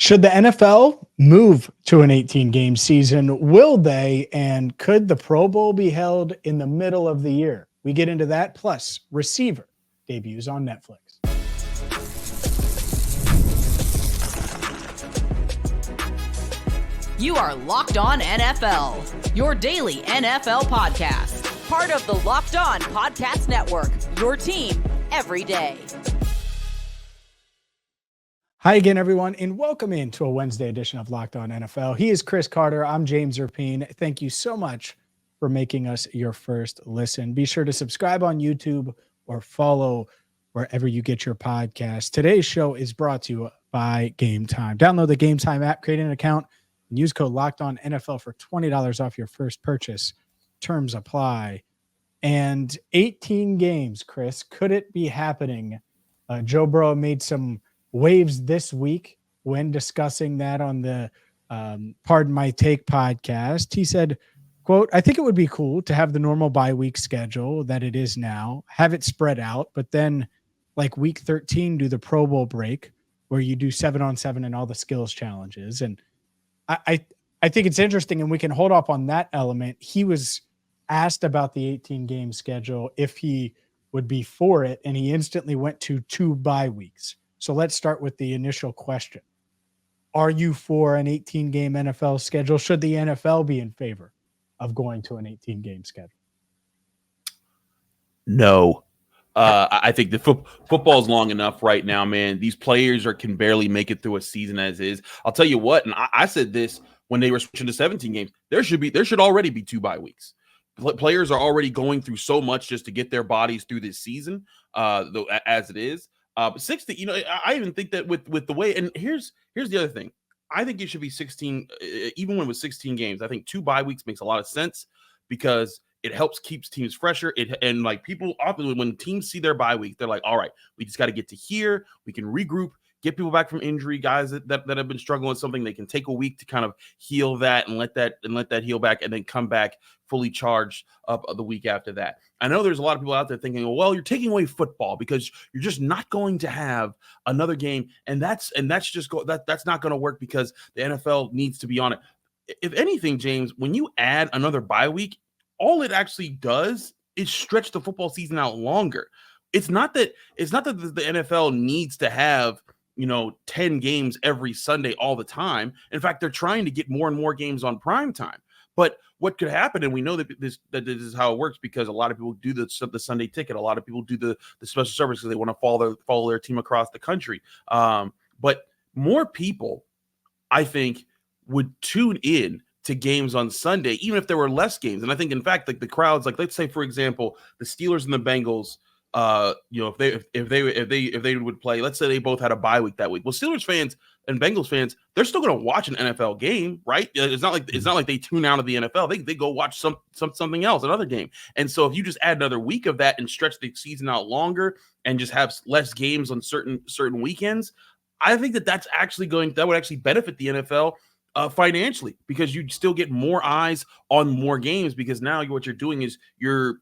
Should the NFL move to an 18-game season? Will they? And could the Pro Bowl be held in the middle of the year? We get into that, plus receiver debuts on Netflix. You are Locked On NFL, your daily NFL podcast. Part of the Locked On Podcast Network, your team every day. Hi again, everyone, and welcome into a Wednesday edition of Locked On NFL. He is Chris Carter. I'm James Rapien. Thank you so much for making us your first listen. Be sure to subscribe on YouTube or follow wherever you get your podcast. Today's show is brought to you by Game Time. Download the Game Time app, create an account, and use code Locked On NFL for $20 off your first purchase. Terms apply. And 18 games, Chris. Could it be happening? Joe Burrow made some waves this week when discussing that on the Pardon My Take podcast. He said, quote, "I think it would be cool to have the normal bye week schedule that it is now, have it spread out, but then like week 13, do the Pro Bowl break where you do 7-on-7 and all the skills challenges." And I think it's interesting, and we can hold up on that element. He was asked about the 18-game schedule, if he would be for it, and he instantly went to 2 bye weeks. So let's start with the initial question. Are you for an 18-game NFL schedule? Should the NFL be in favor of going to an 18-game schedule? No. I think the football is long enough right now, man. These players can barely make it through a season as is. I'll tell you what, and I said this when they were switching to 17 games, there should already be 2 bye weeks. Players are already going through so much just to get their bodies through this season, as it is. But 60, I even think that with the way, and here's the other thing. I think it should be 16, even when it was 16 games. I think 2 bye weeks makes a lot of sense because it helps keeps teams fresher. And like people often, when teams see their bye week, they're like, all right, we just got to get to here. We can regroup, get people back from injury, guys that have been struggling with something. They can take a week to kind of heal that and let that heal back, and then come back fully charged up the week after that. I know there's a lot of people out there thinking, well, you're taking away football because you're just not going to have another game, and that's not going to work because the NFL needs to be on it. If anything, James, when you add another bye week, all it actually does is stretch the football season out longer. It's not that the NFL needs to have 10 games every Sunday all the time. In fact, they're trying to get more and more games on prime time. But what could happen, and we know that this is how it works, because a lot of people do the Sunday ticket. A lot of people do the special service because they want to follow their team across the country. But more people, I think, would tune in to games on Sunday, even if there were less games. And I think, in fact, like the crowds, like let's say, for example, the Steelers and the Bengals, if they would play, let's say they both had a bye week that week. Well, Steelers fans and Bengals fans, they're still going to watch an NFL game, right? It's not like they tune out of the NFL. They go watch something else, another game. And so if you just add another week of that and stretch the season out longer and just have less games on certain weekends, I think that would actually benefit the NFL financially, because you still get more eyes on more games, because now what you're doing is you're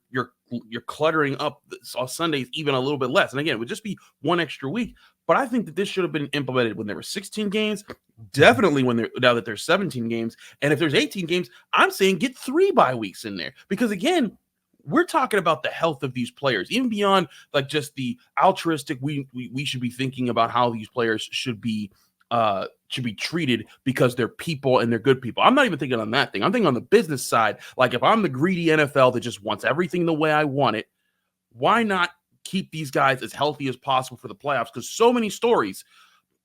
cluttering up Sundays even a little bit less. And again, it would just be one extra week. But I think that this should have been implemented when there were 16 games, definitely now that there's 17 games. And if there's 18 games, I'm saying get 3 bye weeks in there, because again, we're talking about the health of these players, even beyond like just the altruistic. We should be thinking about how these players should be treated because they're people and they're good people. I'm not even thinking on that thing. I'm thinking on the business side. Like, if I'm the greedy NFL that just wants everything the way I want it, why not keep these guys as healthy as possible for the playoffs? Because so many stories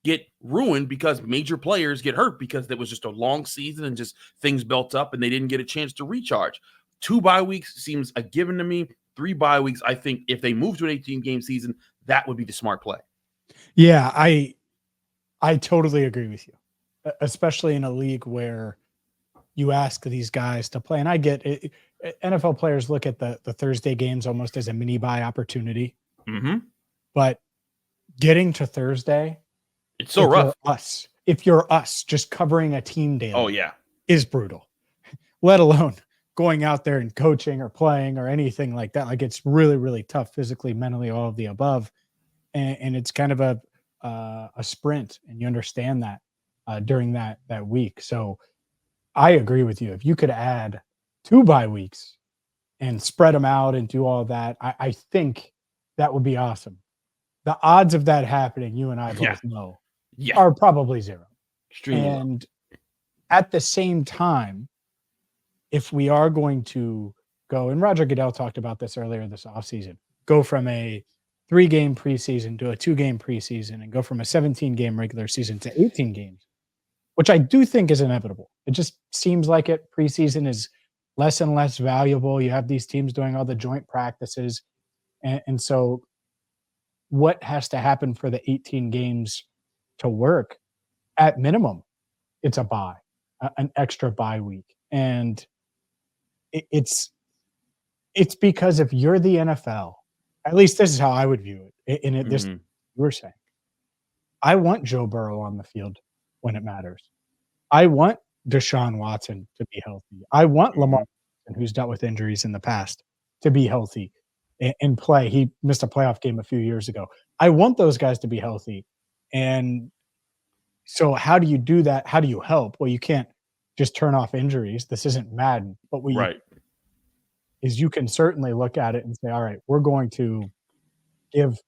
get ruined because major players get hurt because it was just a long season and just things built up and they didn't get a chance to recharge. 2 bye weeks seems a given to me. 3 bye weeks, I think if they move to an 18-game season, that would be the smart play. Yeah, I totally agree with you, especially in a league where you ask these guys to play. And I get it. NFL players look at the Thursday games almost as a mini bye opportunity. Mm-hmm. But getting to Thursday, it's so rough. If you're us, just covering a team daily, oh yeah, is brutal. Let alone going out there and coaching or playing or anything like that. Like, it's really, really tough physically, mentally, all of the above. And it's kind of a sprint, and you understand that. during that week. So I agree with you. If you could add 2 bye weeks and spread them out and do all that, I think that would be awesome. The odds of that happening, you and I Yeah. both know, Yeah. are probably 0. Extremely low. And at the same time, if we are going to go, and Roger Goodell talked about this earlier this offseason, go from a 3-game preseason to a 2-game preseason and go from a 17-game regular season to 18 games, which I do think is inevitable. It just seems like it. Preseason is less and less valuable. You have these teams doing all the joint practices. And so what has to happen for the 18 games to work? At minimum, it's a bye, an extra bye week. And it's because if you're the NFL, at least this is how I would view it. This Mhm. you were saying, I want Joe Burrow on the field when it matters. I want Deshaun Watson to be healthy. I want Lamar Jackson, who's dealt with injuries in the past, to be healthy and play. He missed a playoff game a few years ago. I want those guys to be healthy. And so how do you do that? How do you help? Well, you can't just turn off injuries. This isn't Madden. But what you Right. is you can certainly look at it and say, all right, we're going to give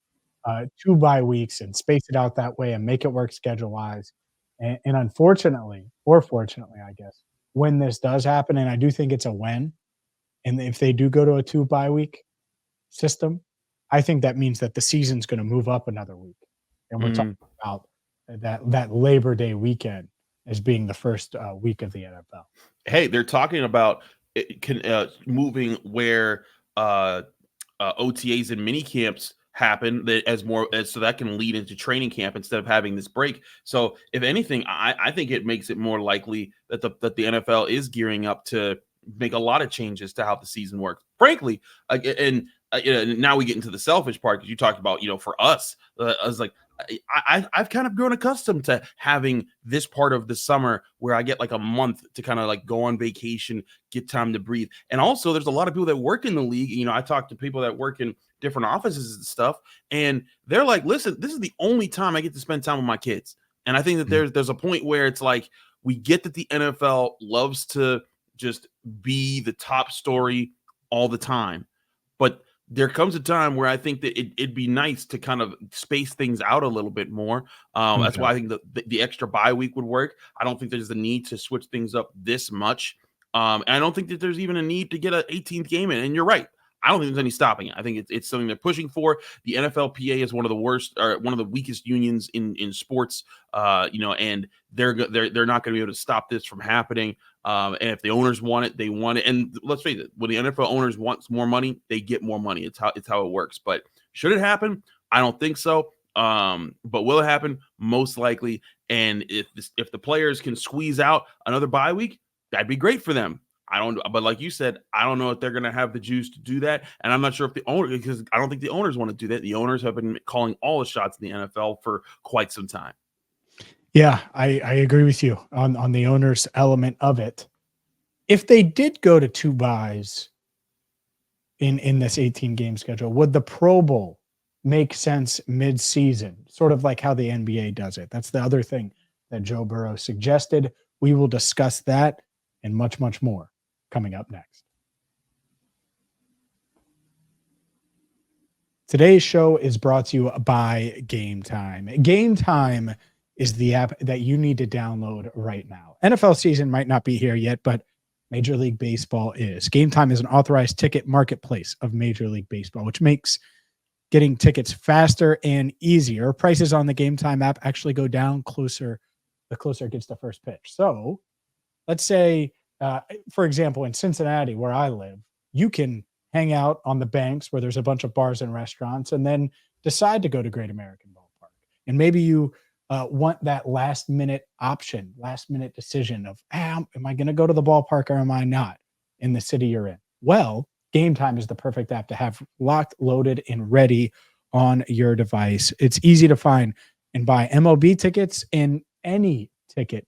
2 bye weeks and space it out that way and make it work schedule-wise. And unfortunately, or fortunately, I guess, when this does happen, and I do think it's a when, and if they do go to a 2 bye week system, I think that means that the season's gonna move up another week. And we're talking Mhm. about that Labor Day weekend as being the first week of the NFL. Hey, they're talking about moving where OTAs and mini camps happen so that can lead into training camp instead of having this break. So if anything, I think it makes it more likely that the NFL is gearing up to make a lot of changes to how the season works. Frankly, now we get into the selfish part because you talked about, for us, I was like, I've kind of grown accustomed to having this part of the summer where I get like a month to kind of like go on vacation, get time to breathe. And also there's a lot of people that work in the league. I talk to people that work in different offices and stuff, and they're like, listen, this is the only time I get to spend time with my kids. And I think that there's a point where it's like, we get that the NFL loves to just be the top story all the time, but there comes a time where I think that it'd be nice to kind of space things out a little bit more. That's why I think the extra bye week would work. I don't think there's the need to switch things up this much. And I don't think that there's even a need to get an 18th game in. And you're right. I don't think there's any stopping it. I think it's something they're pushing for. The NFLPA is one of the worst, or one of the weakest unions in sports, and they're not going to be able to stop this from happening. And if the owners want it, they want it. And let's face it, when the NFL owners want more money, they get more money. It's how it works. But should it happen? I don't think so. But will it happen? Most likely. And if the players can squeeze out another bye week, that'd be great for them. But like you said, I don't know if they're going to have the juice to do that. And I'm not sure if because I don't think the owners want to do that. The owners have been calling all the shots in the NFL for quite some time. Yeah, I agree with you on the owners element of it. If they did go to 2 byes in this 18-game schedule, would the Pro Bowl make sense mid-season? Sort of like how the NBA does it. That's the other thing that Joe Burrow suggested. We will discuss that and much, much more coming up next. Today's show is brought to you by Game Time. Game Time is the app that you need to download right now. NFL season might not be here yet, but Major League Baseball is. Game Time is an authorized ticket marketplace of Major League Baseball, which makes getting tickets faster and easier. Prices on the Game Time app actually go down the closer it gets to first pitch. So let's say, for example, in Cincinnati, where I live, you can hang out on the banks where there's a bunch of bars and restaurants and then decide to go to Great American Ballpark. And maybe you want that last-minute option, last-minute decision of, am I going to go to the ballpark or am I not in the city you're in? Well, Game Time is the perfect app to have locked, loaded, and ready on your device. It's easy to find and buy MLB tickets and any ticket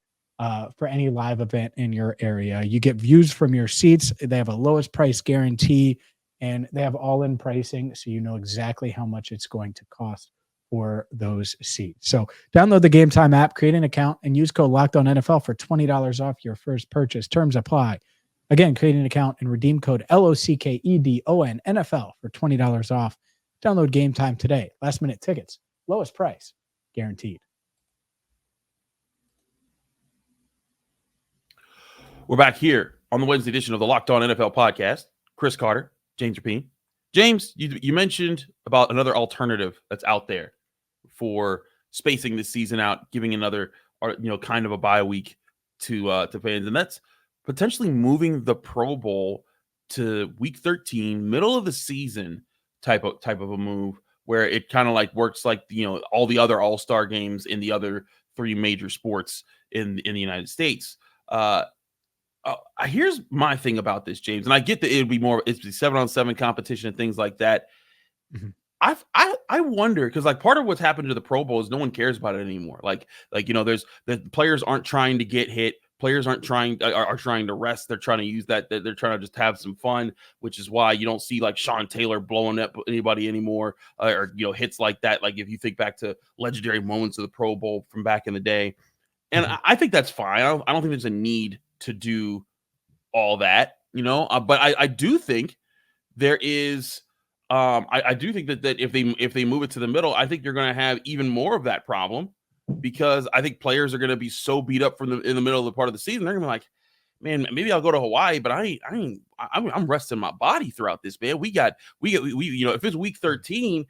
for any live event in your area. You get views from your seats. They have a lowest price guarantee, and they have all-in pricing, so you know exactly how much it's going to cost for those seats. So download the Game Time app, create an account, and use code LOCKEDONNFL for $20 off your first purchase. Terms apply. Again, create an account and redeem code LOCKEDON NFL for $20 off. Download Game Time today. Last minute tickets, lowest price, guaranteed. We're back here on the Wednesday edition of the Locked On NFL podcast. Chris Carter, James Rapien. James, you mentioned about another alternative that's out there for spacing this season out, giving another, kind of a bye week to fans, and that's potentially moving the Pro Bowl to Week 13, middle of the season type of a move, where it kind of like works like all the other All-Star games in the other three major sports in the United States. Here's my thing about this, James, and I get that it's 7-on-7 competition and things like that. Mm-hmm. I wonder, because like part of what's happened to the Pro Bowl is no one cares about it anymore. There's the players aren't trying to get hit. Players are trying to rest. They're trying to use that. They're trying to just have some fun, which is why you don't see like Sean Taylor blowing up anybody anymore, or hits like that. Like if you think back to legendary moments of the Pro Bowl from back in the day, and I think that's fine. I don't think there's a need to do all that, but I do think there is. I do think that if they move it to the middle, I think you're going to have even more of that problem, because I think players are going to be so beat up in the middle of the part of the season. They're going to be like, man, maybe I'll go to Hawaii, but I'm resting my body throughout this, man. We if it's Week 13,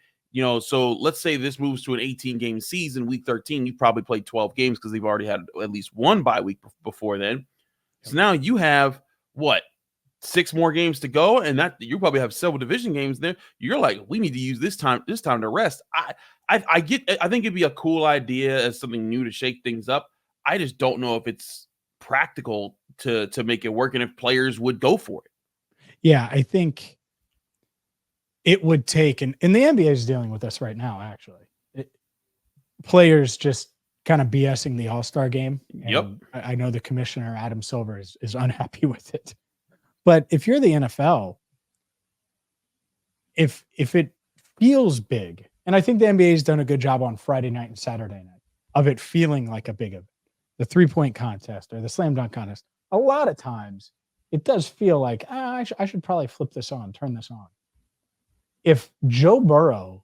so let's say this moves to an 18-game season. Week 13, you probably played 12 games because they've already had at least one bye week before then. So now you have 6 more games to go, and that you probably have several division games there. You're like, we need to use this time to rest. I think it'd be a cool idea as something new to shake things up. I just don't know if it's practical to make it work and if players would go for it. Yeah, I think it would take, and the NBA is dealing with this right now, actually. Players just kind of BSing the All-Star game. Yep. I know the commissioner, Adam Silver, is unhappy with it. But if you're the NFL, if it feels big, and I think the NBA has done a good job on Friday night and Saturday night of it feeling like a big event, the 3-point contest or the slam dunk contest, a lot of times it does feel like, I should probably flip this on, turn this on. If Joe Burrow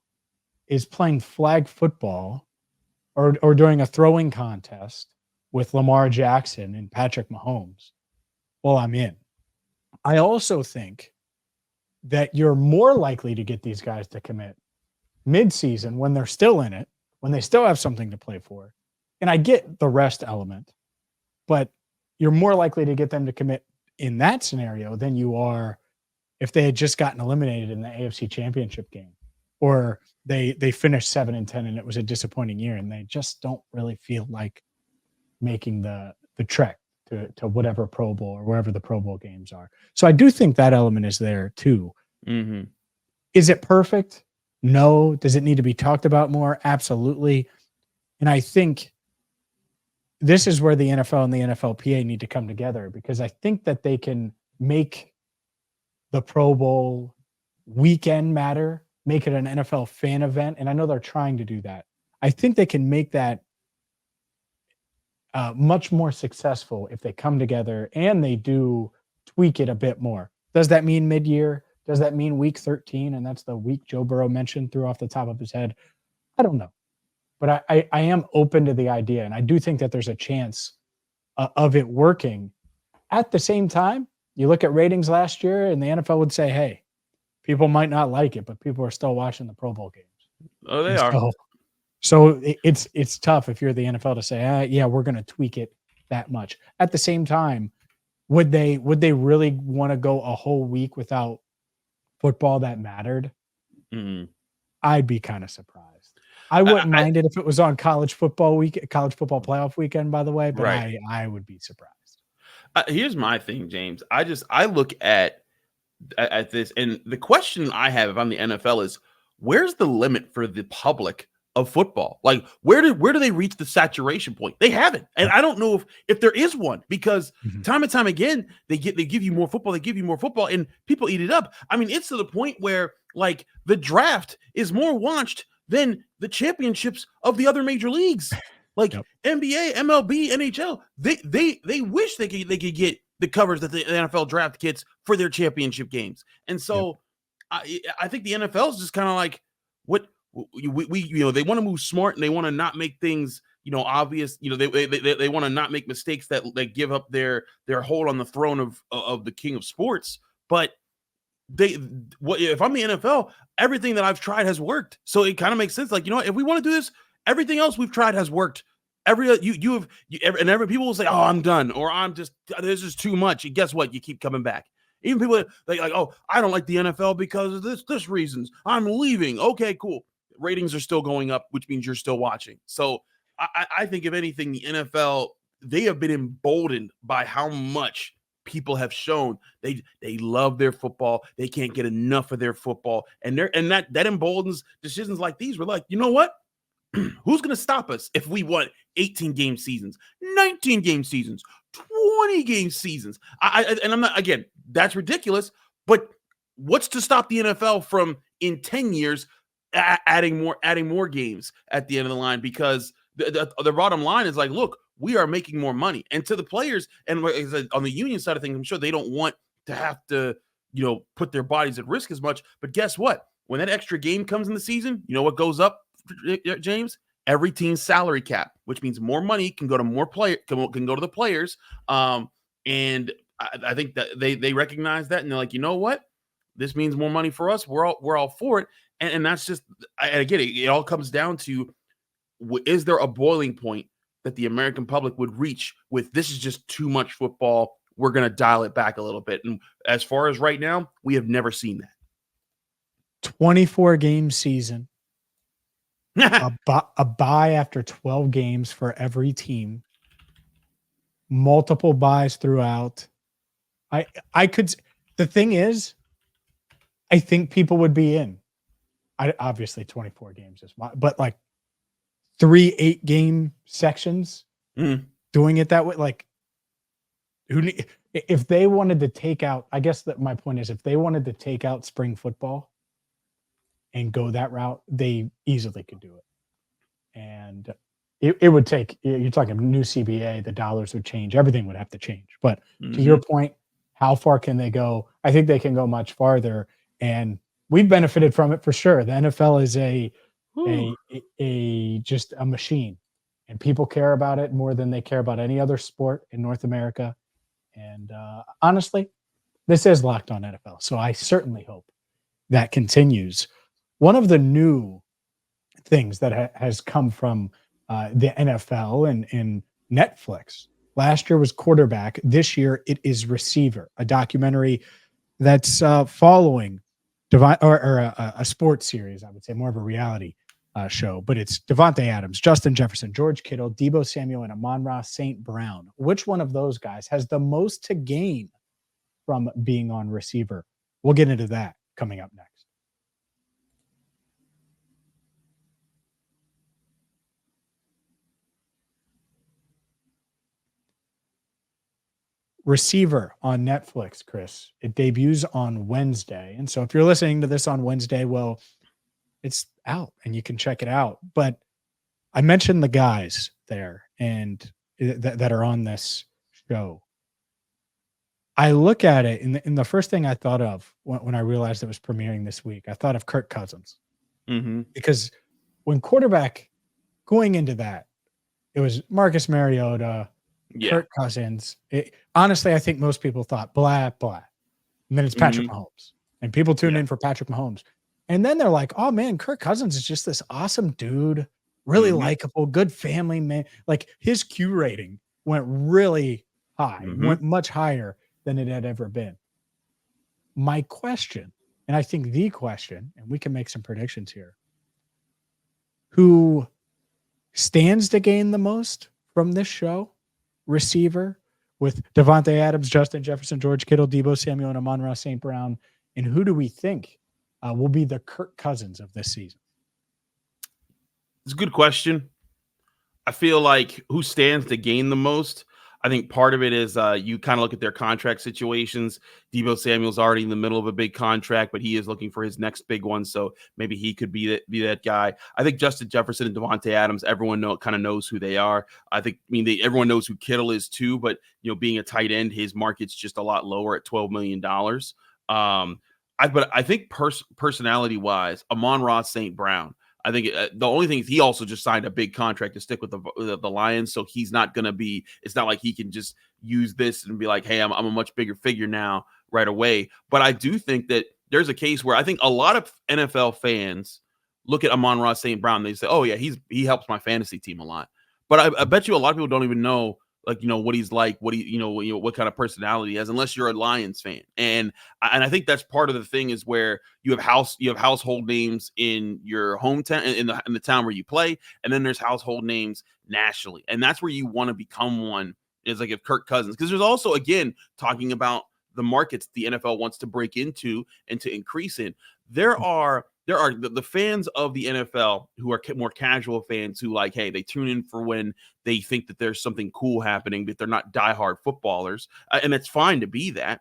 is playing flag football or doing a throwing contest with Lamar Jackson and Patrick Mahomes, well, I'm in. I also think that you're more likely to get these guys to commit mid-season when they're still in it, when they still have something to play for. And I get the rest element, but you're more likely to get them to commit in that scenario than you are if they had just gotten eliminated in the AFC Championship game, or they finished 7-10 and it was a disappointing year and they just don't really feel like making the trek to whatever Pro Bowl or wherever the Pro Bowl games are. So I do think that element is there too. Mm-hmm. Is it perfect? No. Does it need to be talked about more? Absolutely. And I think this is where the NFL and the NFLPA need to come together, because I think that they can make the Pro Bowl weekend matter, make it an NFL fan event. And I know they're trying to do that. I think they can make that much more successful if they come together and they do tweak it a bit more. Does that mean mid-year? Does that mean Week 13? And that's the week Joe Burrow mentioned, threw off the top of his head. I don't know. But I am open to the idea. And I do think that there's a chance of it working. At the same time, you look at ratings last year and the NFL would say, hey, people might not like it, but people are still watching the Pro Bowl games. Oh, they are. So it's tough if you're the NFL to say, yeah, we're going to tweak it that much. At the same time, would they really want to go a whole week without football that mattered? Mm-hmm. I'd be kind of surprised. I wouldn't mind it if it was on college football playoff weekend, by the way, but right. I would be surprised. Here's my thing, James. I look at this, and the question I have if I'm the NFL is, where's the limit for the public of football? Like, where do they reach the saturation point? They haven't, and I don't know if there is one, because time and time again they give you more football, and people eat it up. I mean, it's to the point where like the draft is more watched than the championships of the other major leagues, like Yep. NBA, MLB, NHL. They wish they could get the covers that the NFL draft gets for their championship games. And so I think the NFL is just kind of like, what we they want to move smart, and they want to not make things obvious. They want to not make mistakes that give up their hold on the throne of the king of sports. But if I'm the NFL, everything that I've tried has worked. So it kind of makes sense. Like, if we want to do this, everything else we've tried has worked. Every people will say, "Oh, I'm done," or this is too much. And guess what? You keep coming back. Even people like, "Oh, I don't like the NFL because of this reasons. I'm leaving." Okay, cool. Ratings are still going up, which means you're still watching. So I think if anything, the NFL, they have been emboldened by how much people have shown they love their football. They can't get enough of their football, and that emboldens decisions like these. We're like, you know what? Who's going to stop us if we want 18 game seasons, 19 game seasons, 20 game seasons? And I'm not, again, that's ridiculous, but what's to stop the NFL from in 10 years adding more games at the end of the line? Because the bottom line is like, look, we are making more money. And to the players, and on the union side of things, I'm sure they don't want to have to, put their bodies at risk as much. But guess what? When that extra game comes in the season, you know what goes up, James? Every team's salary cap, which means more money can go to more can go to the players. And I think that they recognize that, and they're like, you know what? This means more money for us. We're all for it. And that's just, I get it. It all comes down to, is there a boiling point that the American public would reach with, this is just too much football, we're going to dial it back a little bit? And as far as right now, we have never seen that. 24 game season. a bye after 12 games for every team. Multiple buys throughout. The thing is, I think people would be in. Obviously 24 games is but like 3 8-game sections, doing it that way. Like, if they wanted to take out, I guess that my point is, if they wanted to take out spring football and go that route, they easily could do it. And it would take, you're talking new CBA, the dollars would change, everything would have to change. But to your point, how far can they go? I think they can go much farther, and we've benefited from it for sure. The NFL is just a machine, and people care about it more than they care about any other sport in North America. And honestly, this is Locked On NFL, so I certainly hope that continues. One of the new things that has come from the NFL and Netflix last year was quarterback. This year it is receiver, a documentary that's following a sports series, I would say, more of a reality show, but it's Davante Adams, Justin Jefferson, George Kittle, Deebo Samuel, and Amon-Ra St. Brown. Which one of those guys has the most to gain from being on receiver? We'll get into that coming up next. Receiver on Netflix, Chris. It debuts on Wednesday. And so if you're listening to this on Wednesday, well, it's out and you can check it out. But I mentioned the guys there and that are on this show. I look at it, and the first thing I thought of when I realized it was premiering this week, I thought of Kirk Cousins. Because when quarterback, going into that, it was Marcus Mariota, Kirk Cousins. Honestly, I think most people thought blah, blah. And then it's Patrick Mahomes. And people tune in for Patrick Mahomes. And then they're like, oh, man, Kirk Cousins is just this awesome dude, really likable, good family man. Like, his Q rating went really high, went much higher than it had ever been. My question, and I think the question, and we can make some predictions here, who stands to gain the most from this show? Receiver with Davante Adams, Justin Jefferson, George Kittle, Deebo Samuel, and Amon-Ra St. Brown. And who do we think will be the Kirk Cousins of this season? It's a good question. I feel like who stands to gain the most? I think part of it is you kind of look at their contract situations. Deebo Samuel's already in the middle of a big contract, but he is looking for his next big one. So maybe he could be that guy. I think Justin Jefferson and Devontae Adams, everyone kind of knows who they are. Everyone knows who Kittle is too, but being a tight end, his market's just a lot lower at $12 million. But I think personality wise, Amon-Ra St. Brown, I think the only thing is he also just signed a big contract to stick with the Lions. So he's not going to be, it's not like he can just use this and be like, hey, I'm a much bigger figure now right away. But I do think that there's a case where I think a lot of NFL fans look at Amon-Ra St. Brown. They say, oh yeah, he helps my fantasy team a lot. But I bet you a lot of people don't even know, like, what he's like, what kind of personality he has, unless you're a Lions fan. And I think that's part of the thing is where you have household names in your hometown, in the town where you play, and then there's household names nationally. And that's where you want to become one, is like if Kirk Cousins, because there's also, again, talking about the markets the NFL wants to break into and to increase in. There are the fans of the NFL who are more casual fans who, like, hey, they tune in for when they think that there's something cool happening, but they're not diehard footballers, and it's fine to be that.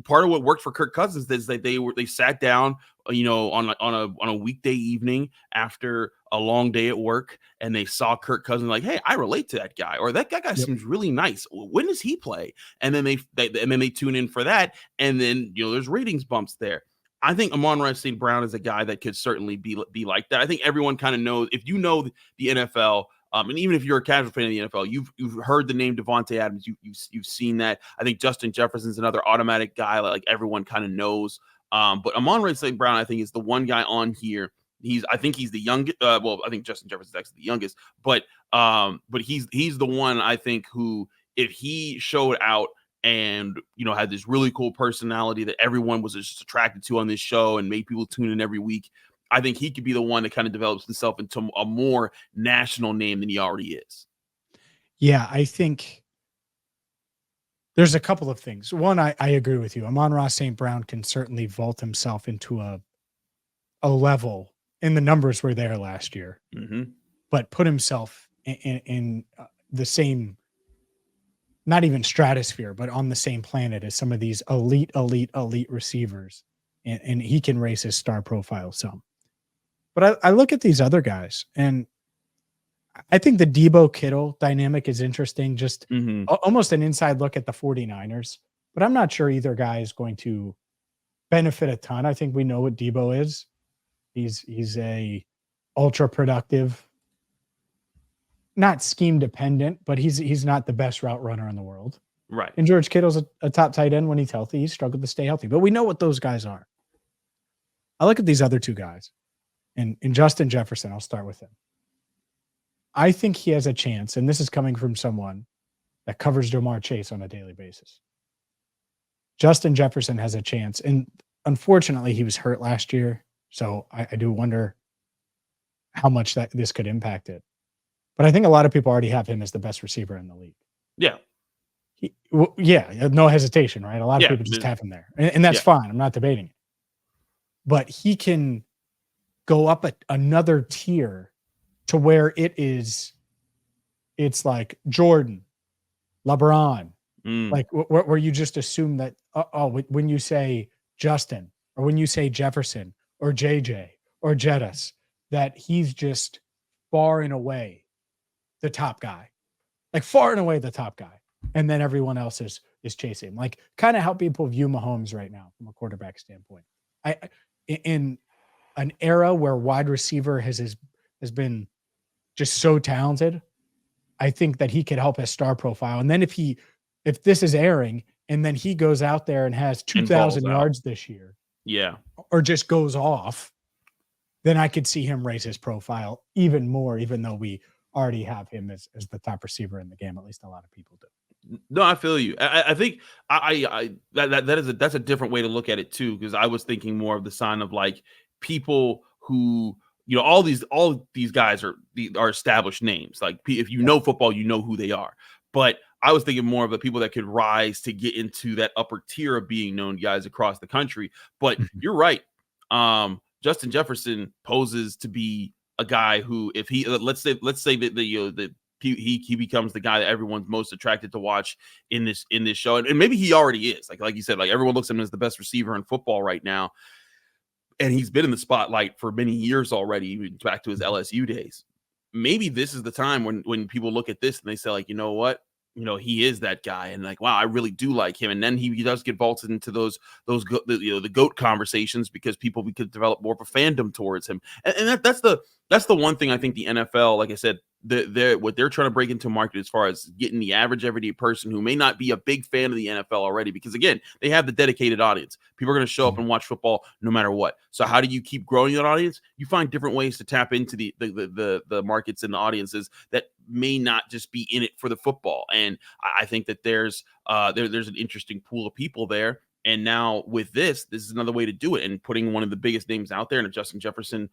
Part of what worked for Kirk Cousins is that they sat down, on a weekday evening after a long day at work, and they saw Kirk Cousins, like, hey, I relate to that guy, or that guy seems really nice. When does he play? And then they tune in for that, and then there's ratings bumps there. I think Amon-Ra St. Brown is a guy that could certainly be like that. I think everyone kind of knows, if you know the NFL, and even if you're a casual fan of the NFL, you've heard the name Devontae Adams, you've seen that. I think Justin Jefferson's another automatic guy like everyone kind of knows. But Amon-Ra St. Brown, I think, is the one guy on here. I think he's the youngest. I think Justin Jefferson's actually the youngest, but he's the one, I think, who, if he showed out and had this really cool personality that everyone was just attracted to on this show and made people tune in every week, I think he could be the one that kind of develops himself into a more national name than he already is. Yeah, I think there's a couple of things. One, I agree with you. Amon-Ra St. Brown can certainly vault himself into a level, and the numbers were there last year, but put himself in the same, not even stratosphere, but on the same planet as some of these elite receivers. And he can raise his star profile some. But I look at these other guys, and I think the Deebo Kittle dynamic is interesting, just almost an inside look at the 49ers. But I'm not sure either guy is going to benefit a ton. I think we know what Deebo is. He's a ultra productive, not scheme dependent, but he's not the best route runner in the world. Right. And George Kittle's a top tight end when he's healthy. He's struggled to stay healthy, but we know what those guys are. I look at these other two guys, and Justin Jefferson, I'll start with him. I think he has a chance, and this is coming from someone that covers Jamar Chase on a daily basis. Justin Jefferson has a chance, and unfortunately he was hurt last year, so I do wonder how much this could impact it. But I think a lot of people already have him as the best receiver in the league. Yeah. No hesitation, right? A lot of people just have him there, and that's fine. I'm not debating it. But he can go up another tier to where it's like Jordan, LeBron, like where you just assume that, when you say Justin, or when you say Jefferson or JJ or Jettis, that he's just far and away the top guy, like far and away the top guy. And then everyone else is chasing him, like kind of how people view Mahomes right now from a quarterback standpoint. In an era where wide receiver has been just so talented, I think that he could help his star profile. And then if this is airing and then he goes out there and has 2,000 yards this year, or just goes off, then I could see him raise his profile even more, even though we already have him as the top receiver in the game. At least a lot of people do. No, I feel you. I think that's a different way to look at it too, because I was thinking more of the sign of like people who, all these guys are established names. Like if you know football, you know who they are. But I was thinking more of the people that could rise to get into that upper tier of being known guys across the country. But you're right. Justin Jefferson poses to be a guy who, if he let's say that the he becomes the guy that everyone's most attracted to watch in this show. And maybe he already is. Like you said, like everyone looks at him as the best receiver in football right now. And he's been in the spotlight for many years already, even back to his LSU days. Maybe this is the time when people look at this and they say, like, you know what? He is that guy, and like, wow, I really do like him. And then he does get vaulted into the GOAT conversations because people could develop more of a fandom towards him. And that's the one thing I think the NFL, like I said, what they're trying to break into market as far as getting the average everyday person who may not be a big fan of the NFL already, because again, they have the dedicated audience. People are going to show up and watch football no matter what. So how do you keep growing that audience? You find different ways to tap into the markets and the audiences that may not just be in it for the football. And I think that there's an interesting pool of people there. And now with this is another way to do it, and putting one of the biggest names out there, and if Justin Jefferson,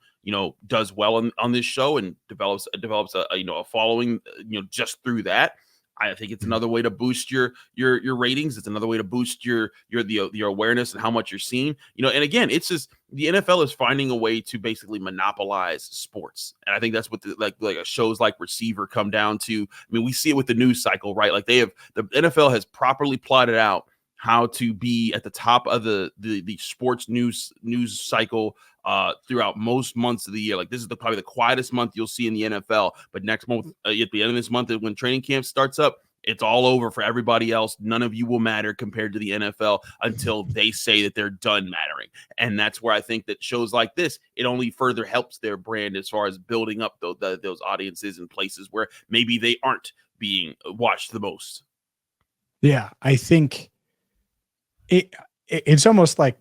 does well on this show and develops a following, just through that, I think it's another way to boost your ratings. It's another way to boost your awareness and how much you're seen. And again, it's just the NFL is finding a way to basically monopolize sports, and I think that's what like shows like Receiver come down to. I mean, we see it with the news cycle, right? Like the NFL has properly plotted out how to be at the top of the sports news cycle throughout most months of the year. Like this is probably the quietest month you'll see in the NFL. But next month, at the end of this month, when training camp starts up, it's all over for everybody else. None of you will matter compared to the NFL until they say that they're done mattering. And that's where I think that shows like this, it only further helps their brand as far as building up those audiences in places where maybe they aren't being watched the most. Yeah, I think it's almost like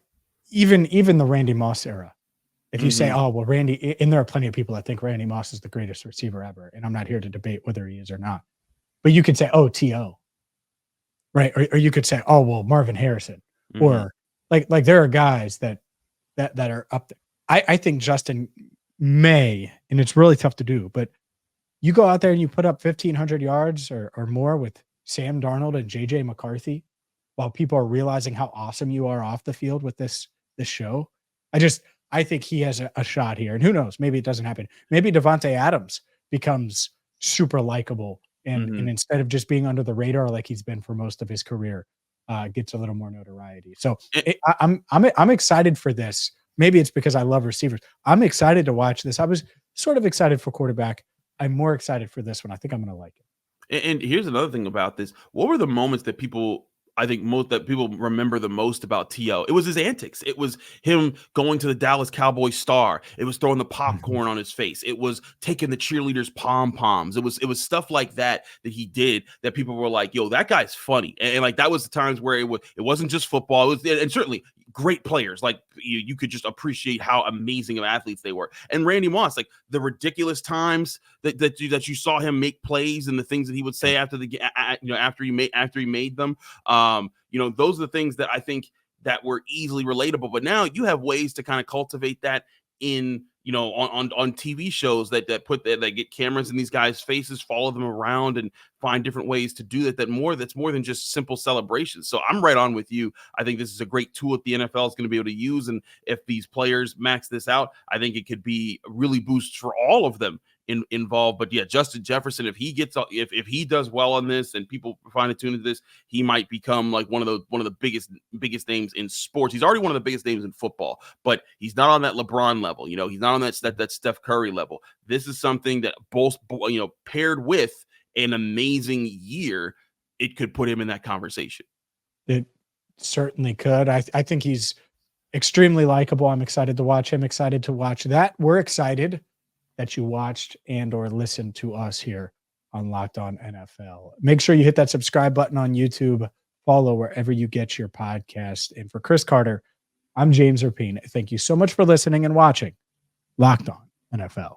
even the Randy Moss era. If you say, oh, well, Randy, and there are plenty of people that think Randy Moss is the greatest receiver ever, and I'm not here to debate whether he is or not, but you could say, oh, T.O., right? Or you could say, oh, well, Marvin Harrison, or like there are guys that are up there. I think Justin may, and it's really tough to do, but you go out there and you put up 1,500 yards or more with Sam Darnold and J.J. McCarthy, while people are realizing how awesome you are off the field with this show. I think he has a shot here. And who knows, maybe it doesn't happen. Maybe Devontae Adams becomes super likable and instead of just being under the radar like he's been for most of his career, gets a little more notoriety. So I'm excited for this. Maybe it's because I love receivers. I'm excited to watch this. I was sort of excited for quarterback. I'm more excited for this one. I think I'm going to like it. And here's another thing about this. What were the moments that people remember the most about T.O.? It was his antics. It was him going to the Dallas Cowboys star. It was throwing the popcorn on his face. It was taking the cheerleaders' pom-poms. It was stuff like that he did that people were like, yo, that guy's funny. And like, that was the times where it wasn't just football. And certainly great players. Like you could just appreciate how amazing of athletes they were. And Randy Moss, like the ridiculous times that you saw him make plays and the things that he would say after he made them. Those are the things that I think that were easily relatable. But now you have ways to kind of cultivate that in, on TV shows that get cameras in these guys' faces, follow them around, and find different ways to do that. That's more than just simple celebrations. So I'm right on with you. I think this is a great tool that the NFL is going to be able to use. And if these players max this out, I think it could be a really boost for all of them involved. But yeah, Justin Jefferson, if he does well on this and people find attuned to this, he might become like one of the biggest names in sports. He's already one of the biggest names in football, but he's not on that LeBron level. He's not on that Steph Curry level. This is something that both paired with an amazing year, it could put him in that conversation. It certainly could. I think he's extremely likable. I'm excited to watch him, excited to watch that. We're excited that you watched and or listened to us here on Locked On NFL. Make sure you hit that subscribe button on YouTube, follow wherever you get your podcast. And for Chris Carter, I'm James Rapien. Thank you so much for listening and watching Locked On NFL.